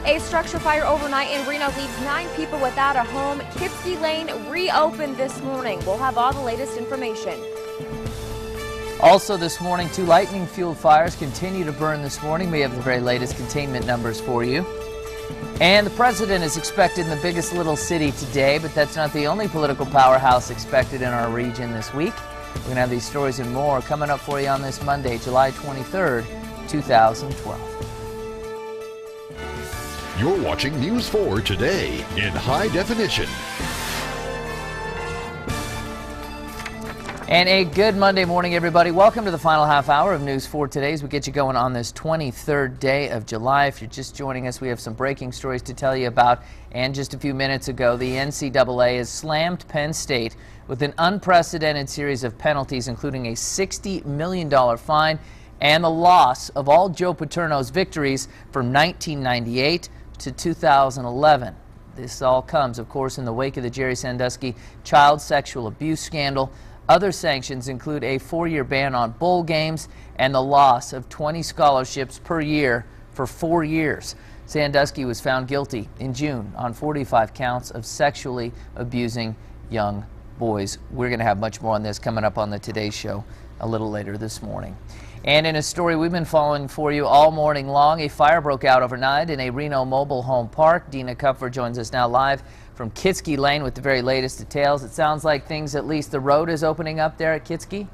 A structure fire overnight in Reno leaves 9 people without a home. Kitsky Lane reopened this morning. We'll have all the latest information. Also this morning, 2 lightning-fueled fires continue to burn this morning. We have the very latest containment numbers for you. And the president is expected in the biggest little city today, but that's not the only political powerhouse expected in our region this week. We're going to have these stories and more coming up for you on this Monday, July 23rd, 2012. You're watching News 4 Today in high definition. And a good Monday morning, everybody. Welcome to the final half hour of News 4 Today as we get you going on this 23rd day of July. If you're just joining us, we have some breaking stories to tell you about. And just a few minutes ago, the NCAA has slammed Penn State with an unprecedented series of penalties, including a $60 million fine and the loss of all Joe Paterno's victories from 1998 to 2011. This all comes, of course, in the wake of the Jerry Sandusky child sexual abuse scandal. Other sanctions include a 4-year ban on bowl games and the loss of 20 scholarships per year for 4 years. Sandusky was found guilty in June on 45 counts of sexually abusing young boys. We're going to have much more on this coming up on the Today Show a little later this morning. And in a story we've been following for you all morning long, a fire broke out overnight in a Reno mobile home park. Dina Kupfer joins us now live from Kitsky Lane with the very latest details. It sounds like things, at least the road is opening up there at Kitsky.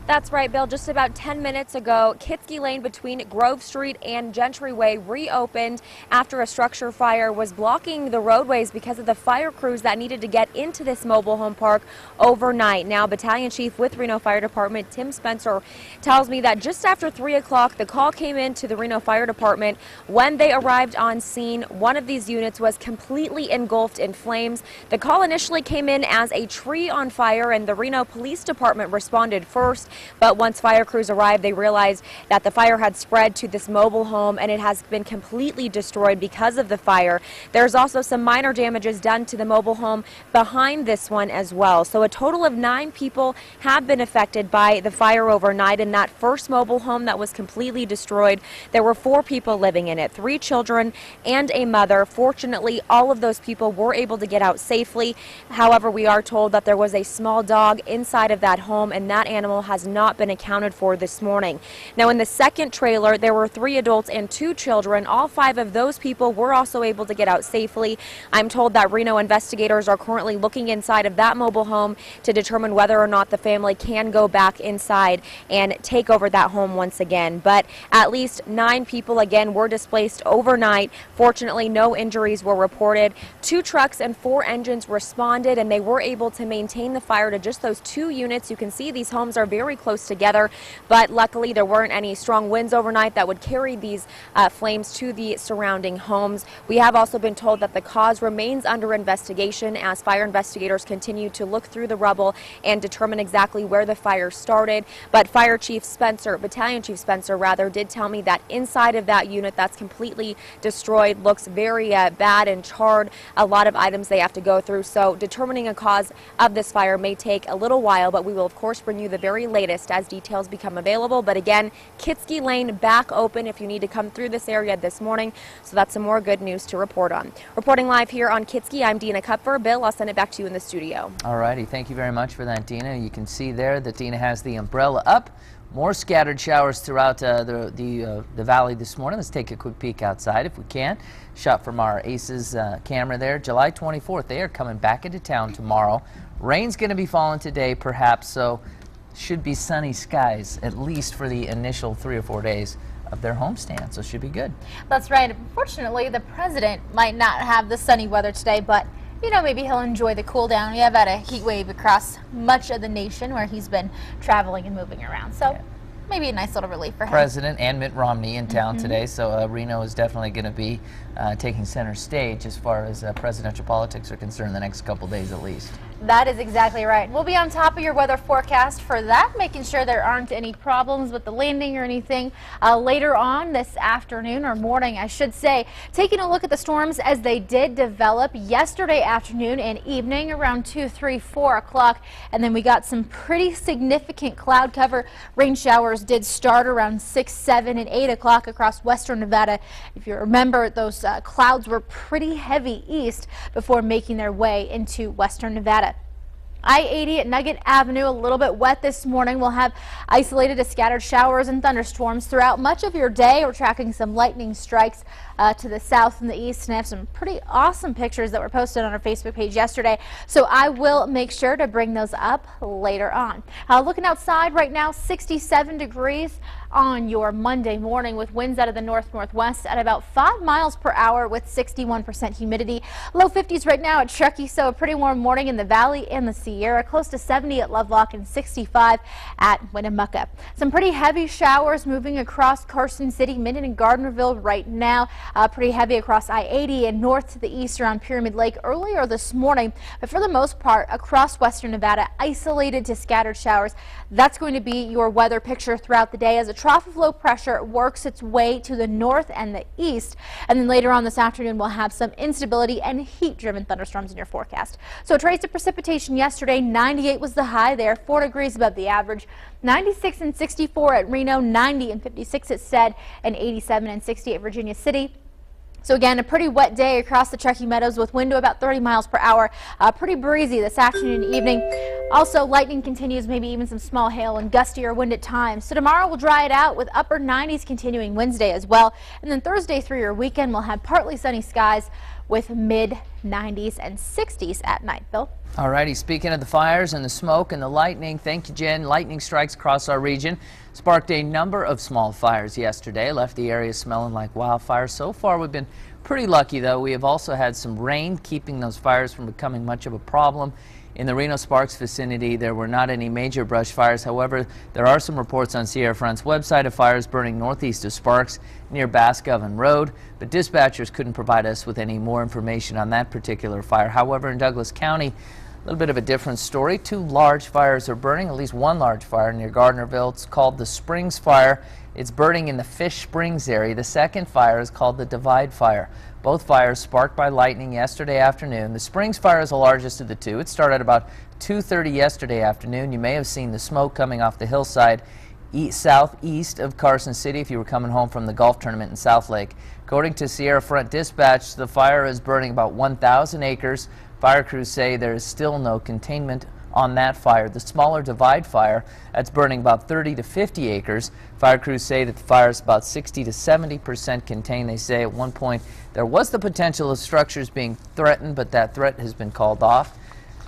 That's right, Bill. Just about 10 minutes ago, Kitsky Lane between Grove Street and Gentry Way reopened after a structure fire was blocking the roadways because of the fire crews that needed to get into this mobile home park overnight. Now, Battalion Chief with Reno Fire Department, Tim Spencer, tells me that just after 3 o'clock, the call came in to the Reno Fire Department. When they arrived on scene, one of these units was completely engulfed in flames. The call initially came in as a tree on fire, and the Reno Police Department responded first. But once fire crews arrived, they realized that the fire had spread to this mobile home and it has been completely destroyed because of the fire. There's also some minor damages done to the mobile home behind this one as well. So a total of 9 people have been affected by the fire overnight. In that first mobile home that was completely destroyed, there were 4 people living in it, 3 children and a mother. Fortunately, all of those people were able to get out safely. However, we are told that there was a small dog inside of that home, and that animal has not been accounted for this morning. Now, in the second trailer, there were 3 adults and 2 children. All 5 of those people were also able to get out safely. I'm told that Reno investigators are currently looking inside of that mobile home to determine whether or not the family can go back inside and take over that home once again. But at least 9 people again were displaced overnight. Fortunately, no injuries were reported. 2 trucks and 4 engines responded, and they were able to maintain the fire to just those 2 units. You can see these homes are very close together, but luckily there weren't any strong winds overnight that would carry these flames to the surrounding homes. We have also been told that the cause remains under investigation as fire investigators continue to look through the rubble and determine exactly where the fire started. But Fire Chief Spencer, Battalion Chief Spencer rather, did tell me that inside of that unit that's completely destroyed looks very bad and charred. A lot of items they have to go through, so determining a cause of this fire may take a little while, but we will of course bring you the very latest as details become available. But again, Kitsky Lane back open if you need to come through this area this morning. So that's some more good news to report on. Reporting live here on Kitsky, I'm Dina Kupfer. Bill, I'll send it back to you in the studio. All righty. Thank you very much for that, Dina. You can see there that Dina has the umbrella up. More scattered showers throughout the valley this morning. Let's take a quick peek outside if we can. Shot from our ACES camera there. July 24th. They are coming back into town tomorrow. Rain's going to be falling today, perhaps, so should be sunny skies, at least for the initial 3 or 4 days of their homestand, so it should be good. That's right. Unfortunately, the president might not have the sunny weather today, but you know, maybe he'll enjoy the cool down. We have had a heat wave across much of the nation where he's been traveling and moving around, so yeah, maybe a nice little relief for him. President and Mitt Romney in town today, so Reno is definitely going to be taking center stage as far as presidential politics are concerned the next couple days at least. That is exactly right. We'll be on top of your weather forecast for that, making sure there aren't any problems with the landing or anything later on this afternoon or morning, I should say. Taking a look at the storms as they did develop yesterday afternoon and evening around 2, 3, 4 o'clock. And then we got some pretty significant cloud cover. Rain showers did start around 6, 7, and 8 o'clock across western Nevada. If you remember, those clouds were pretty heavy east before making their way into western Nevada. I-80 at Nugget Avenue, a little bit wet this morning. We'll have isolated to scattered showers and thunderstorms throughout much of your day. We're tracking some lightning strikes to the south and the east, and I have some pretty awesome pictures that were posted on our Facebook page yesterday, so I will make sure to bring those up later on. Looking outside right now, 67 degrees on your Monday morning with winds out of the north-northwest at about 5 miles per hour with 61% humidity. Low 50s right now at Truckee, so a pretty warm morning in the Valley and the Sierra. Close to 70 at Lovelock and 65 at Winnemucca. Some pretty heavy showers moving across Carson City, Minden, and Gardnerville right now. Pretty heavy across I-80 and north to the east around Pyramid Lake earlier this morning. But for the most part, across western Nevada, isolated to scattered showers. That's going to be your weather picture throughout the day as a trough of low pressure works its way to the north and the east. And then later on this afternoon, we'll have some instability and heat-driven thunderstorms in your forecast. So trace of precipitation yesterday, 98 was the high there, 4 degrees above the average. 96 and 64 at Reno, 90 and 56 at Stead, and 87 and 60 at Virginia City. So again, a pretty wet day across the Truckee Meadows with wind to about 30 miles per hour. Pretty breezy this afternoon and evening. Also, lightning continues, maybe even some small hail and gustier wind at times. So tomorrow we'll dry it out with upper 90s continuing Wednesday as well. And then Thursday through your weekend, we'll have partly sunny skies with mid 90s and 60s at night. Bill? All righty, speaking of the fires and the smoke and the lightning, thank you, Jen. Lightning strikes across our region sparked a number of small fires yesterday, left the area smelling like wildfires. So far, we've been pretty lucky, though. We have also had some rain, keeping those fires from becoming much of a problem. In the Reno Sparks vicinity, there were not any major brush fires. However, there are some reports on Sierra Front's website of fires burning northeast of Sparks near Bascoven Road, but dispatchers couldn't provide us with any more information on that particular fire. However, in Douglas County, a little bit of a different story. 2 large fires are burning, at least 1 large fire near Gardnerville. It's called the Springs Fire. It's burning in the Fish Springs area. The second fire is called the Divide Fire. Both fires sparked by lightning yesterday afternoon. The Springs Fire is the largest of the 2. It started about 2:30 yesterday afternoon. You may have seen the smoke coming off the hillside southeast of Carson City if you were coming home from the golf tournament in South Lake. According to Sierra Front Dispatch, the fire is burning about 1,000 acres. Fire crews say there is still no containment on that fire. The smaller Divide Fire, that's burning about 30 to 50 acres. Fire crews say that the fire is about 60 to 70% contained. They say at one point there was the potential of structures being threatened, but that threat has been called off.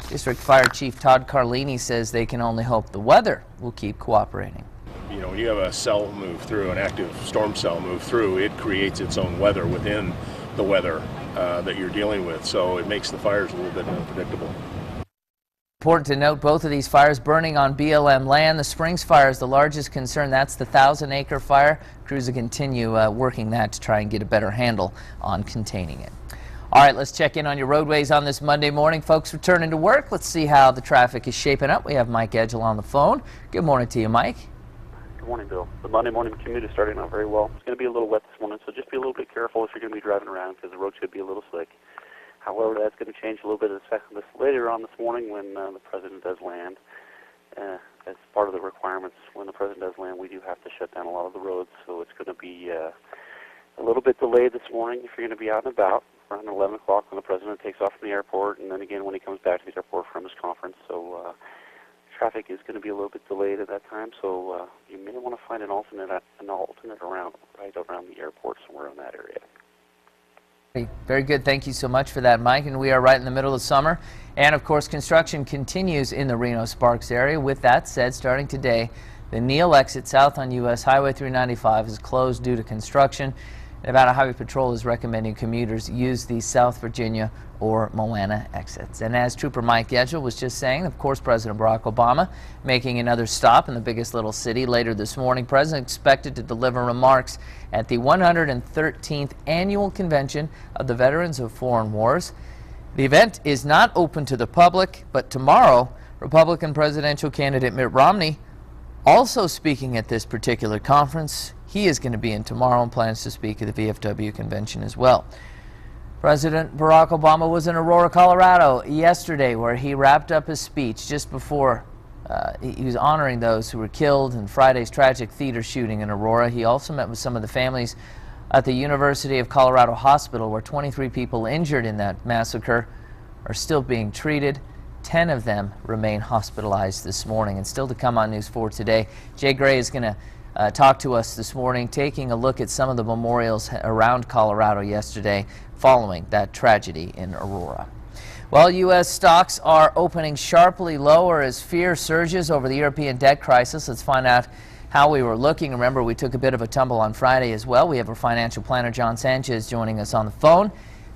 District Fire Chief Todd Carlini says they can only hope the weather will keep cooperating. You know, when you have a cell move through, an active storm cell move through, it creates its own weather within the weather that you're dealing with, so it makes the fires a little bit unpredictable. Important to note, both of these fires burning on BLM land. The Springs Fire is the largest concern. That's the 1,000-acre fire. Crews will continue working that to try and get a better handle on containing it. All right, let's check in on your roadways on this Monday morning. Folks returning to work, let's see how the traffic is shaping up. We have Mike Edgel on the phone. Good morning to you, Mike. Good morning, Bill. The Monday morning commute is starting out very well. It's going to be a little wet this morning, so just be a little bit careful if you're going to be driving around because the road should be a little slick. However, that's going to change a little bit later on this morning when the President does land. As part of the requirements, when the President does land, we do have to shut down a lot of the roads, so it's going to be a little bit delayed this morning if you're going to be out and about around 11 o'clock when the President takes off from the airport, and then again when he comes back to the airport from his conference. So traffic is going to be a little bit delayed at that time, so you may want to find an alternate around right around the airport, somewhere in that area. Very good. Thank you so much for that, Mike. And we are right in the middle of summer. And, of course, construction continues in the Reno Sparks area. With that said, starting today, the Neal exit south on U.S. Highway 395 is closed due to construction. Nevada Highway Patrol is recommending commuters use the South Virginia or Moana exits. And as Trooper Mike Edgel was just saying, of course, President Barack Obama making another stop in the biggest little city later this morning. President expected to deliver remarks at the 113th Annual Convention of the Veterans of Foreign Wars. The event is not open to the public, but tomorrow, Republican presidential candidate Mitt Romney also speaking at this particular conference. He is going to be in tomorrow and plans to speak at the VFW convention as well. President Barack Obama was in Aurora, Colorado yesterday, where he wrapped up his speech just before he was honoring those who were killed in Friday's tragic theater shooting in Aurora. He also met with some of the families at the University of Colorado Hospital, where 23 people injured in that massacre are still being treated. 10 of them remain hospitalized this morning. And still to come on News 4 today, Jay Gray is going to talk to us this morning, taking a look at some of the memorials around Colorado yesterday following that tragedy in Aurora. Well, U.S. stocks are opening sharply lower as fear surges over the European debt crisis. Let's find out how we were looking. Remember, we took a bit of a tumble on Friday as well. We have our financial planner, John Sanchez, joining us on the phone.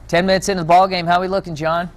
10 minutes into the ballgame. How are we looking, John?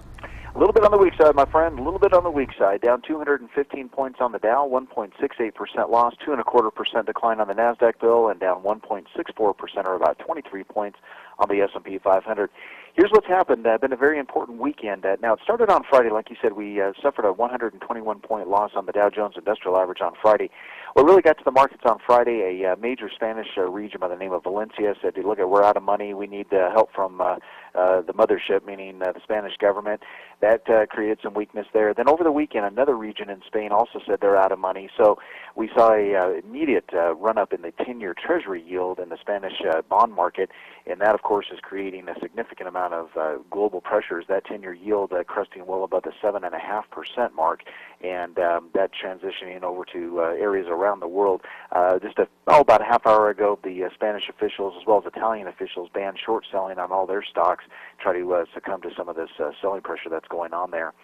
A little bit on the weak side, my friend. A little bit on the weak side. Down 215 points on the Dow, 1.68% loss, 2.25% decline on the Nasdaq bill, and down 1.64%, or about 23 points on the S&P 500. Here's what's happened. Been a very important weekend. Now, it started on Friday. Like you said, we suffered a 121-point loss on the Dow Jones Industrial Average on Friday. What really got to the markets on Friday, a major Spanish region by the name of Valencia said, look, we're out of money. We need help from the mothership, meaning the Spanish government. That created some weakness there. Then over the weekend, another region in Spain also said they're out of money. So we saw an immediate run-up in the 10-year Treasury yield in the Spanish bond market, and that, of course, is creating a significant amount of global pressures. That 10-year yield cresting well above the 7.5% mark, and that transitioning over to areas around the world. About a half hour ago, the Spanish officials as well as Italian officials banned short selling on all their stocks, try to succumb to some of this selling pressure that's going on there.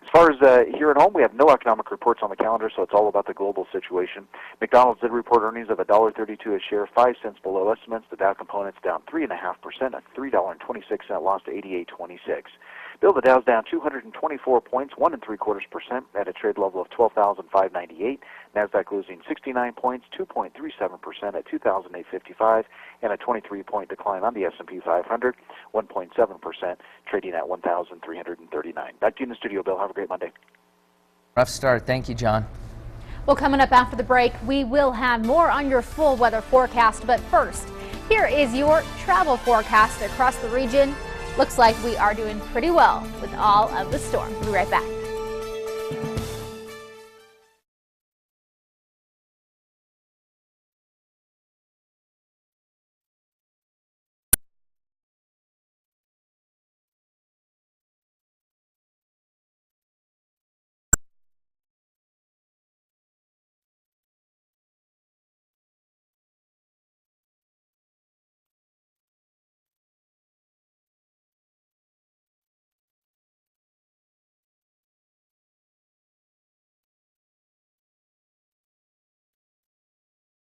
As far as here at home, we have no economic reports on the calendar, so it's all about the global situation. McDonald's did report earnings of $1.32 a share, 5 cents below estimates. The Dow component's down 3.5%, a $3.26 loss to 88.26. Bill, the Dow's down 224 points, 1.75% at a trade level of 12,598. Nasdaq losing 69 points, 2.37% at 2,855, and a 23-point decline on the S&P 500, 1.7%, trading at 1,339. Back to you in the studio, Bill. Have a great Monday. Rough start. Thank you, John. Well, coming up after the break, we will have more on your full weather forecast. But first, here is your travel forecast across the region. Looks like we are doing pretty well with all of the storms. We'll be right back.